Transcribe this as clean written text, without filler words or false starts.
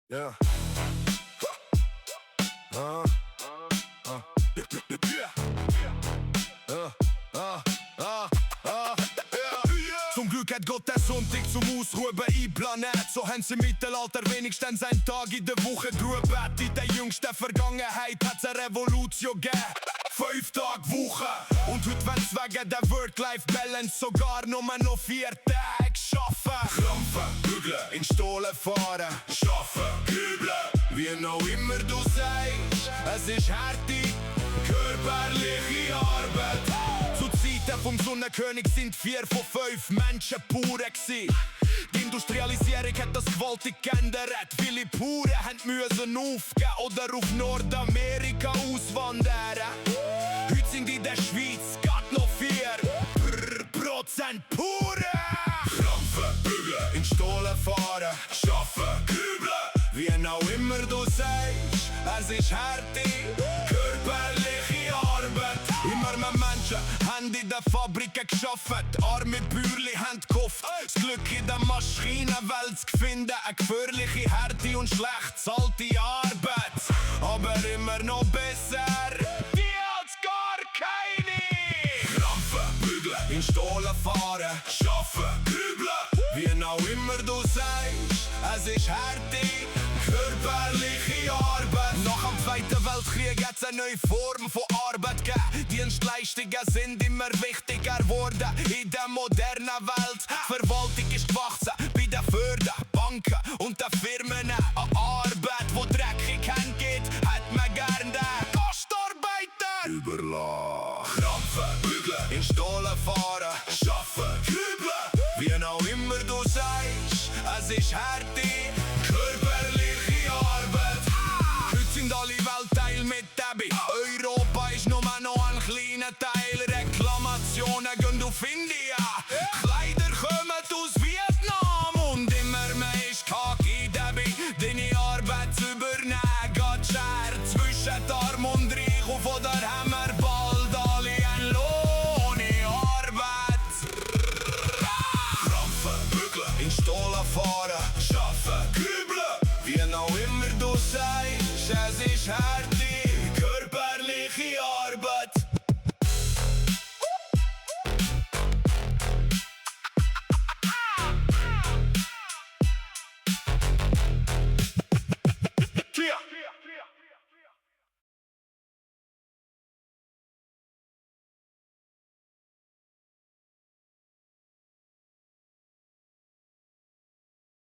Ja. Zum Glück hat Gott den Sonntag zum Ausruhen einplanet. So haben sie im Mittelalter wenigstens einen Tag in der Woche geruht. In der jüngsten Vergangenheit hat's eine Revolution gegeben. 5 Tage Woche. Und heute wenn's wegen der Work-Life-Balance sogar nur noch 4 Tage schaffen. Krampfen, bügeln, in Stollen fahren, schaffen, grübeln. Wie noch immer du sagst, es ist harte, körperliche Arbeit. Zu Zeiten vom Sonnenkönig sind 4 von 5 Menschen pure gsi. Die Industrialisierung hat das gewaltig geändert. Viele Pure müssen aufgeben oder auf Nordamerika auswandern. Heute sind in der Schweiz grad noch 4% Pure. Krampfen, bügeln, in Stollen fahren, schaffen, grübeln. Wie auch immer du sagst, es ist harte, körperliche Arbeit. Immer mehr Menschen haben in den Fabriken geschafft. Arme Bäuerli haben gehofft, das Glück in der Maschinenwelt zu finden. Eine gefährliche, harte und schlecht zahlte Arbeit. Aber immer noch besser, die als gar keine. Krampfen, bügeln, in Stollen fahren, schaffen, grübeln. Wie auch immer du sagst, es ist harte, körperliche Arbeit. Nach dem Zweiten Weltkrieg hat's eine neue Form von Arbeit gegeben. Dienstleistungen sind immer wichtiger geworden in der modernen Welt. Verwaltung ist gewachsen bei den Förder, Banken und den Firmen. An Arbeit, wo dreckig hingeht, hat man gern den Gastarbeiter überlassen. Krampfen, bügeln, in Stollen fahren, schaffen, grübeln. Wie auch immer du sagst, es ist harte,